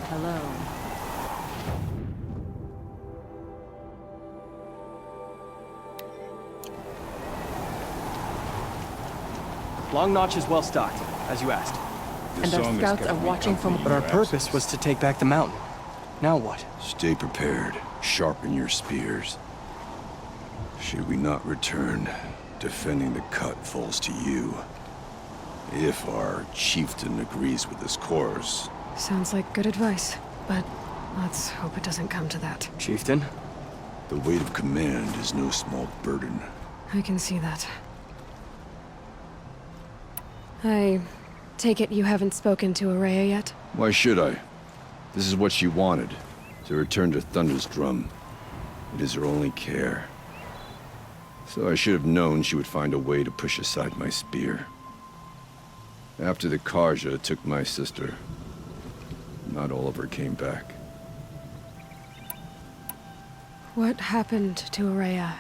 Hello. Long Notch is well stocked, as you asked. And our scouts are watching from... But our purpose was to take back the mountain. Now what? Stay prepared. Sharpen your spears. Should we not return, defending the cut falls to you. If our chieftain agrees with this course. Sounds like good advice, but let's hope it doesn't come to that. Chieftain? The weight of command is no small burden. I can see that. I take it you haven't spoken to Araya yet? Why should I? This is what she wanted, to return to Thunder's Drum. It is her only care. So I should have known she would find a way to push aside my spear. After the Karja took my sister, not all of her came back. What happened to Araya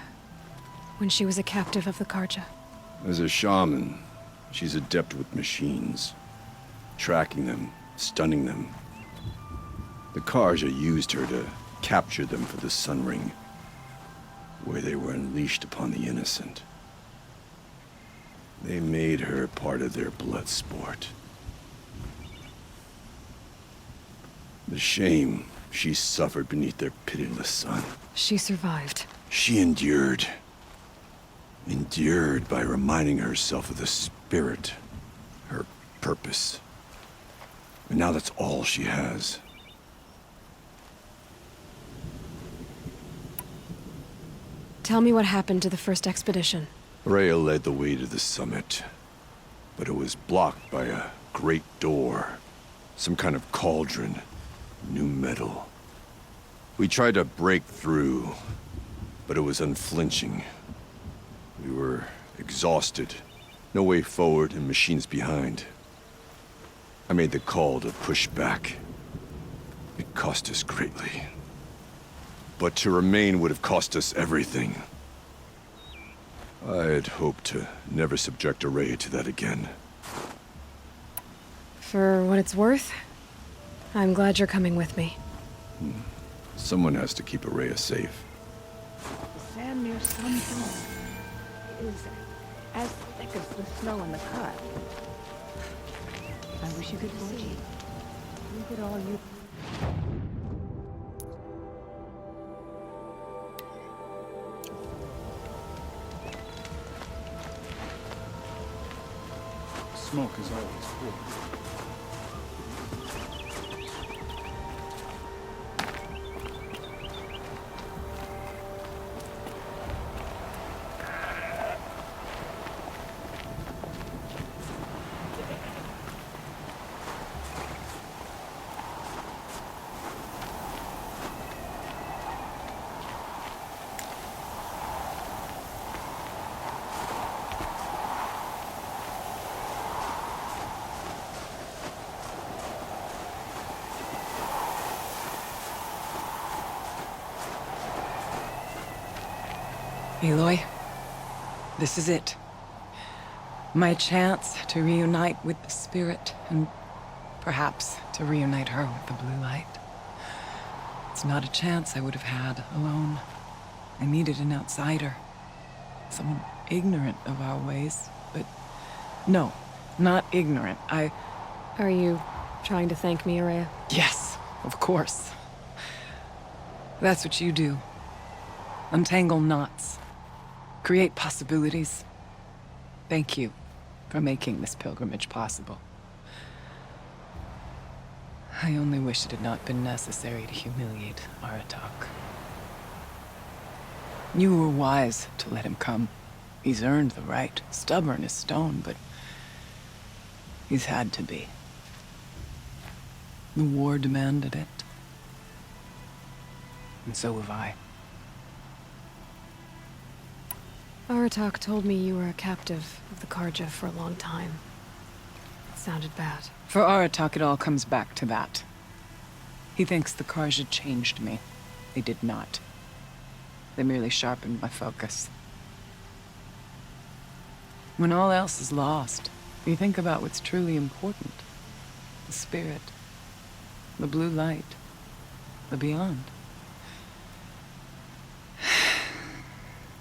when she was a captive of the Karja? As a shaman, she's adept with machines. Tracking them, stunning them. The Karja used her to capture them for the Sun Ring, where they were unleashed upon the innocent. They made her part of their blood sport. The shame she suffered beneath their pitiless sun. She survived. She endured. Endured by reminding herself of the spirit, her purpose. And now that's all she has. Tell me what happened to the first expedition. Rhea led the way to the summit, but it was blocked by a great door. Some kind of cauldron. New metal. We tried to break through, but it was unflinching. We were exhausted. No way forward and machines behind. I made the call to push back. It cost us greatly. But to remain would have cost us everything. I had hoped to never subject Araya to that again. For what it's worth, I'm glad you're coming with me. Someone has to keep Araya safe. The sand near Sun Dome is as thick as the snow in the cut. I wish you could see. Look at all you... Smoke is always cool. Aloy, this is it. My chance to reunite with the spirit, and perhaps to reunite her with the blue light. It's not a chance I would have had alone. I needed an outsider. Someone ignorant of our ways, but no, not ignorant. Are you trying to thank me, Araya? Yes, of course. That's what you do. Untangle knots. Create possibilities. Thank you for making this pilgrimage possible. I only wish it had not been necessary to humiliate Aratak. You were wise to let him come. He's earned the right. Stubborn as stone, but he's had to be. The war demanded it. And so have I. Aratak told me you were a captive of the Karja for a long time. It sounded bad. For Aratak, it all comes back to that. He thinks the Karja changed me. They did not. They merely sharpened my focus. When all else is lost, you think about what's truly important. The spirit. The blue light. The beyond.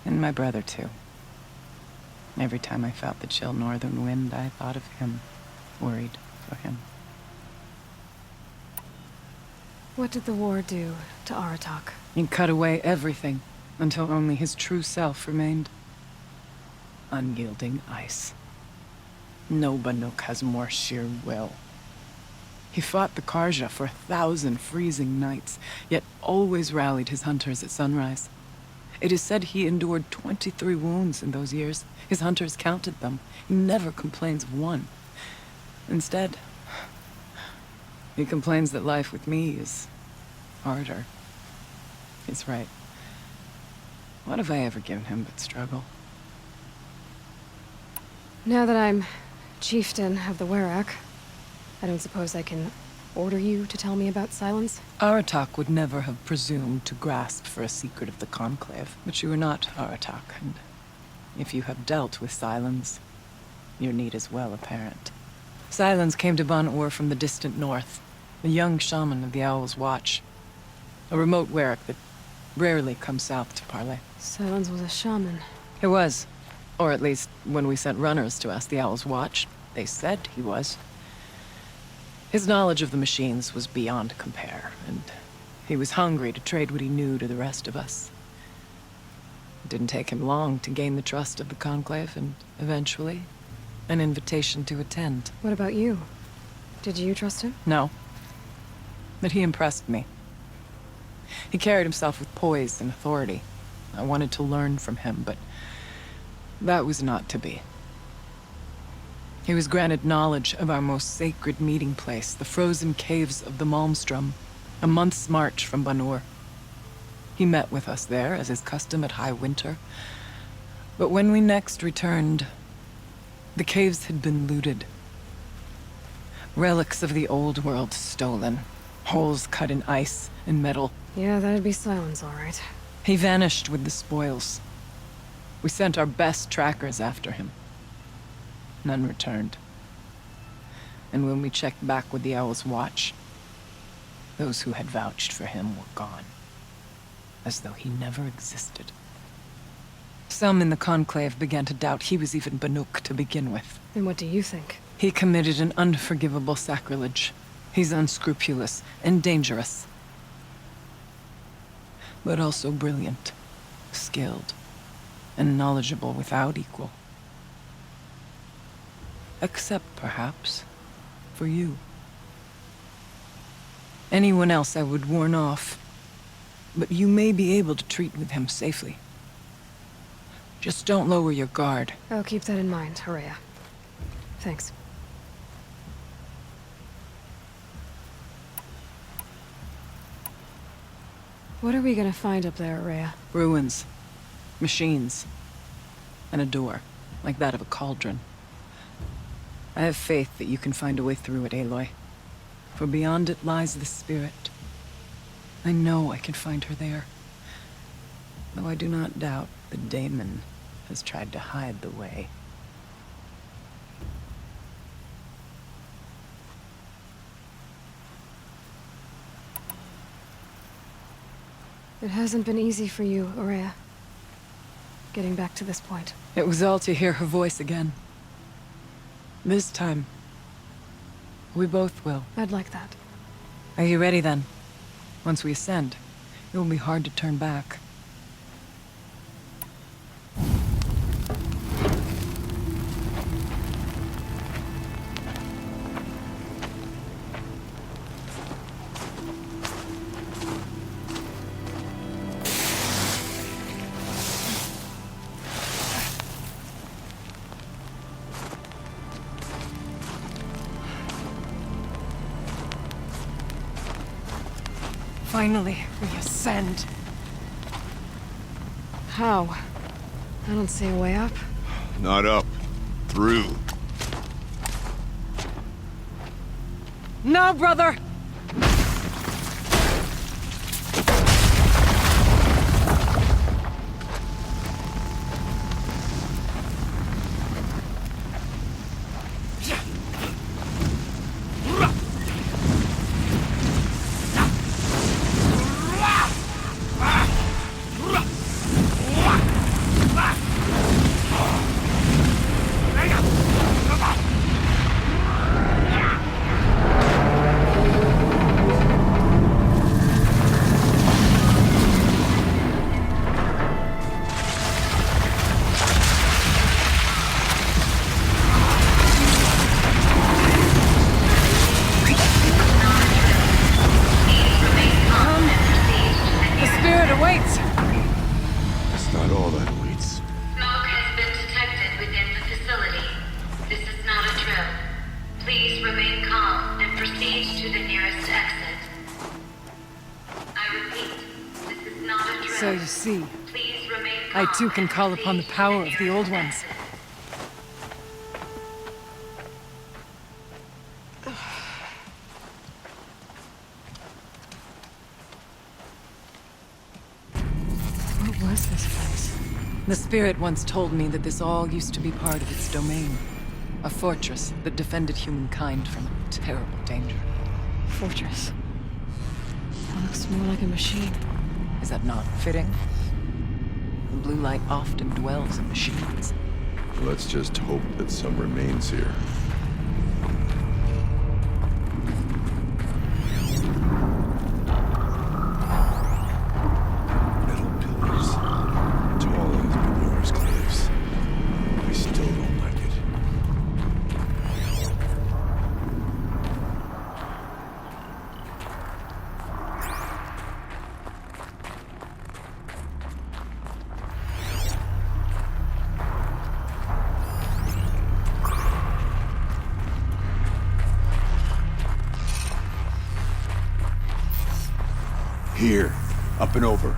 And my brother, too. Every time I felt the chill northern wind, I thought of him. Worried for him. What did the war do to Aratak? He cut away everything, until only his true self remained. Unyielding ice. No Banuk has more sheer will. He fought the Karja for 1,000 freezing nights, yet always rallied his hunters at sunrise. It is said he endured 23 wounds in those years. His hunters counted them. He never complains of one. Instead, he complains that life with me is harder. He's right. What have I ever given him but struggle? Now that I'm chieftain of the Werak, I don't suppose I can order you to tell me about Silence? Aratak would never have presumed to grasp for a secret of the Conclave, but you are not Aratak, and if you have dealt with Silence, your need is well apparent. Silence came to Ban-Ur from the distant north, a young shaman of the Owl's Watch, a remote Werak that rarely comes south to parley. Silence was a shaman. He was, or at least when we sent runners to ask the Owl's Watch, they said he was. His knowledge of the machines was beyond compare, and he was hungry to trade what he knew to the rest of us. It didn't take him long to gain the trust of the Conclave, and eventually, an invitation to attend. What about you? Did you trust him? No. But he impressed me. He carried himself with poise and authority. I wanted to learn from him, but that was not to be. He was granted knowledge of our most sacred meeting place, the frozen caves of the Malmstrom, a month's march from Ban-Ur. He met with us there, as is custom at high winter. But when we next returned, the caves had been looted. Relics of the old world stolen. Holes cut in ice and metal. Yeah, that'd be Silence, all right. He vanished with the spoils. We sent our best trackers after him. None returned. And when we checked back with the Owl's Watch, those who had vouched for him were gone. As though he never existed. Some in the Conclave began to doubt he was even Banuk to begin with. Then what do you think? He committed an unforgivable sacrilege. He's unscrupulous and dangerous. But also brilliant, skilled, and knowledgeable without equal. Except, perhaps, for you. Anyone else I would warn off, but you may be able to treat with him safely. Just don't lower your guard. I'll keep that in mind, Horea. Thanks. What are we gonna find up there, Horea? Ruins, machines, and a door, like that of a cauldron. I have faith that you can find a way through it, Aloy. For beyond it lies the spirit. I know I can find her there. Though I do not doubt the daemon has tried to hide the way. It hasn't been easy for you, Horea. Getting back to this point. It was all to hear her voice again. This time, we both will. I'd like that. Are you ready then? Once we ascend, it will be hard to turn back. Finally, we ascend. How? I don't see a way up. Not up. Through. No, brother! Please remain calm and proceed to the nearest exit. I repeat, this is not a drill. So you see, Please remain I calm too can and call upon the proceed to power of the nearest old ones. exit. What was this place? The spirit once told me that this all used to be part of its domain. A fortress that defended humankind from a terrible danger. Fortress. That looks more like a machine. Is that not fitting? The blue light often dwells in machines. Let's just hope that some remains here. Metal pillars. Tall as Benor's cliffs. I still don't like it. Here, up and over.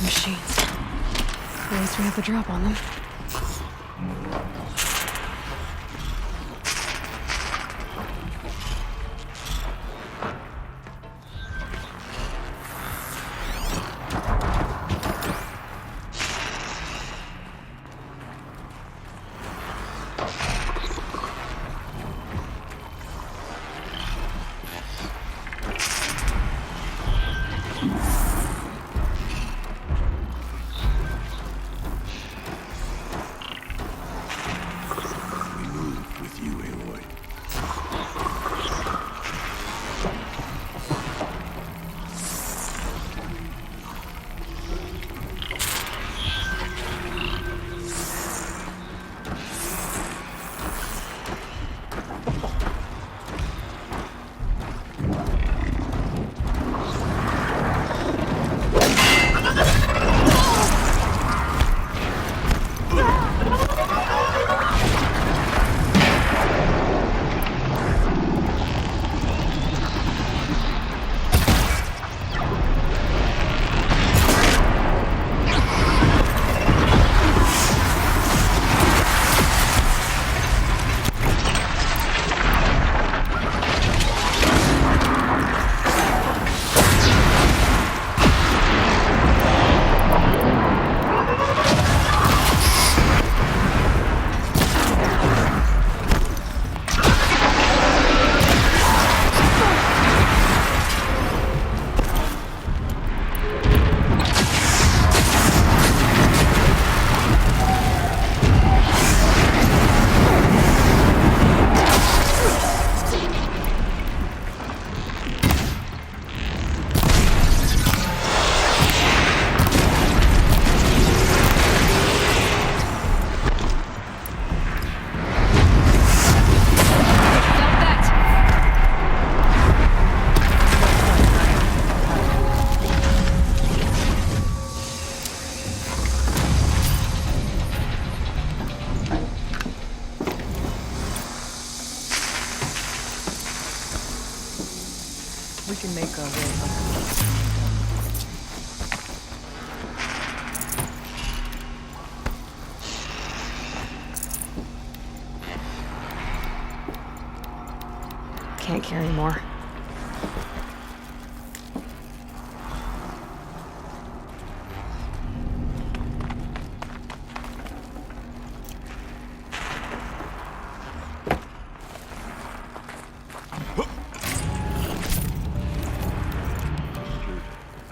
Machines. At least we have the drop on them. We can make our way up. Can't carry more.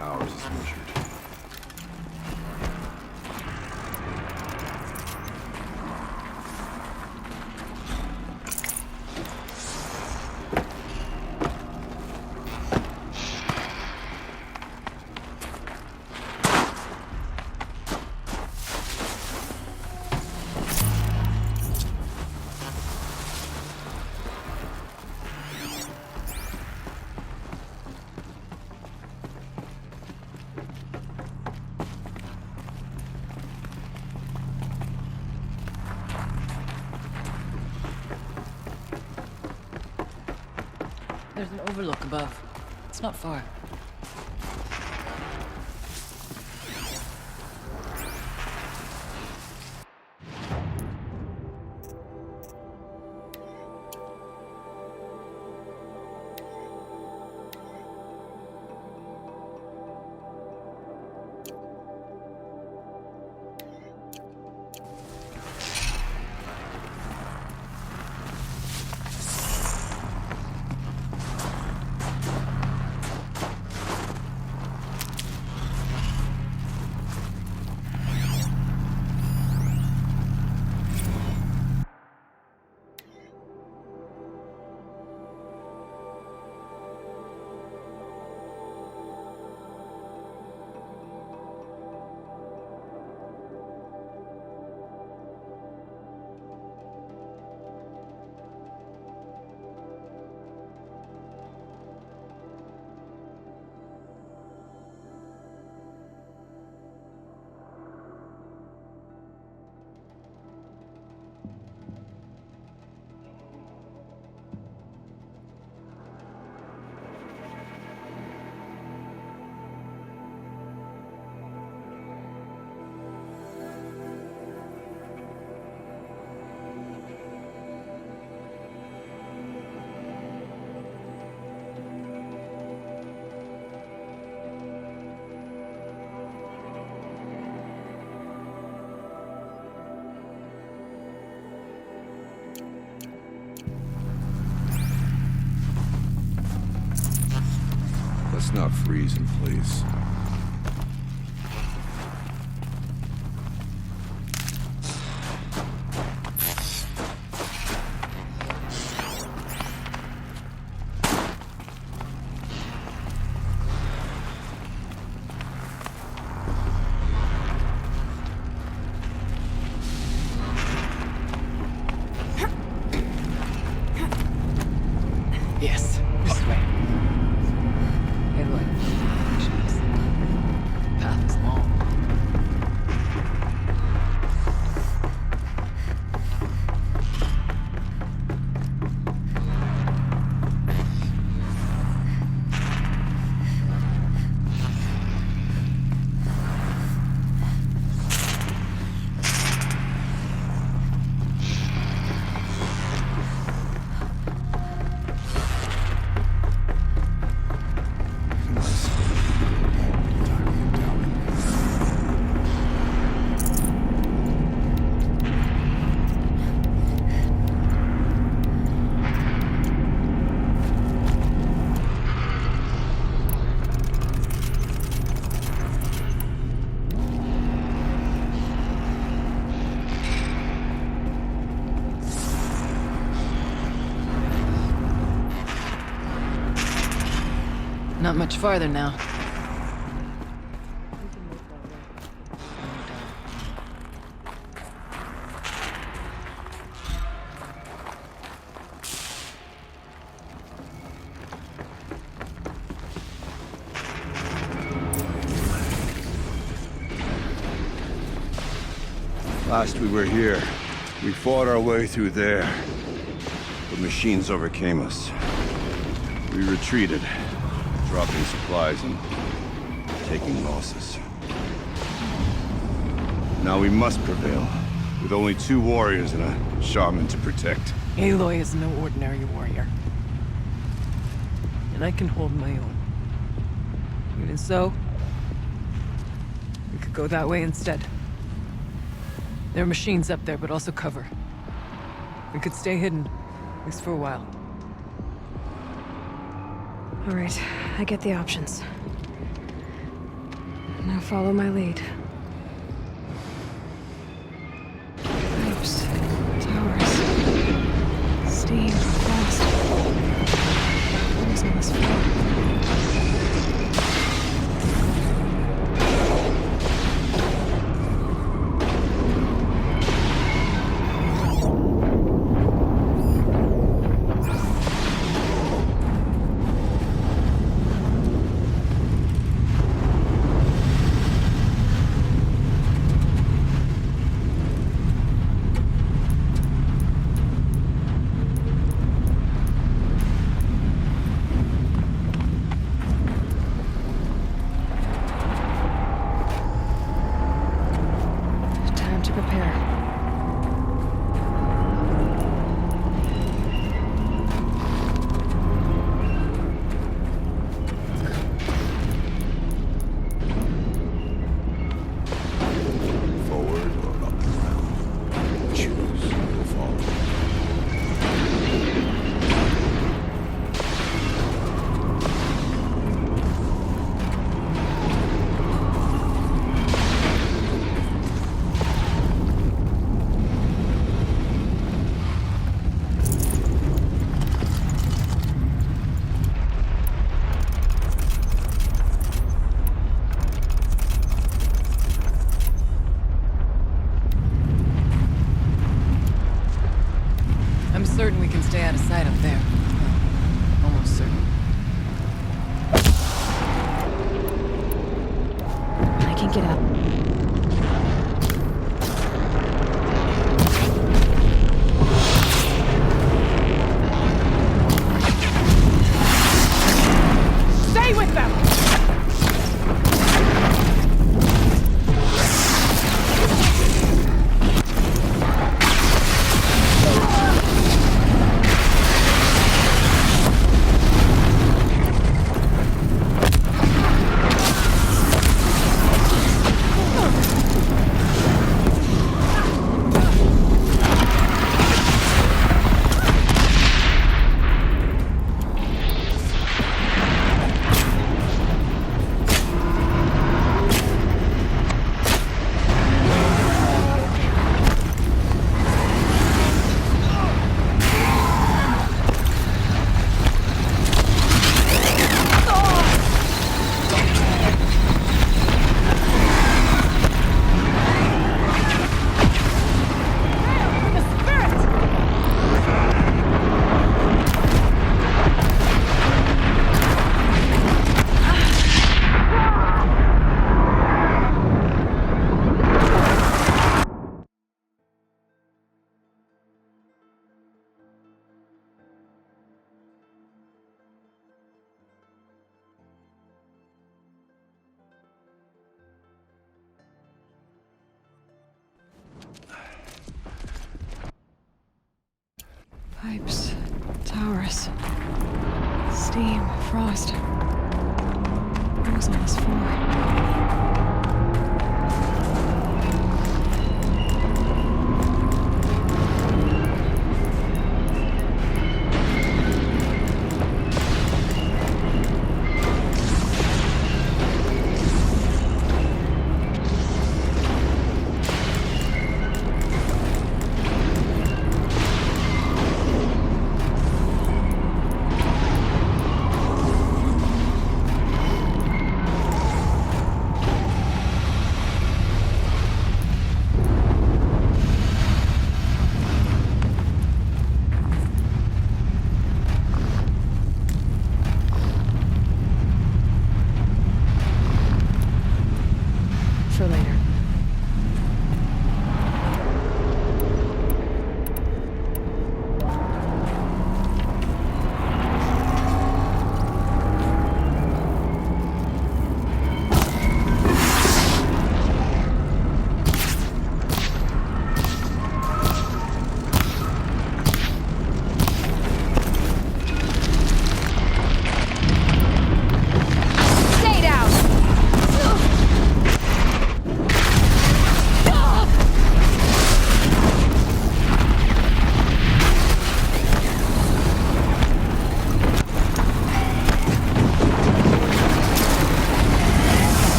Ours is measured. There's an overlook above. It's not far. Let's not freeze in place. Yes, this way. Hey, look. Path is long. Not much farther now. Last we were here, we fought our way through there. The machines overcame us. We retreated. dropping supplies and taking losses. Now we must prevail, with only 2 warriors and a shaman to protect. Aloy is no ordinary warrior. And I can hold my own. Even so, we could go that way instead. There are machines up there, but also cover. We could stay hidden, at least for a while. All right, I get the options. Now follow my lead. Pipes, towers, steam, frost. Where's all this from? Certain we can stay out of sight up there. Almost certain. I can get up. Stay with them! Pipes, towers, steam, frost.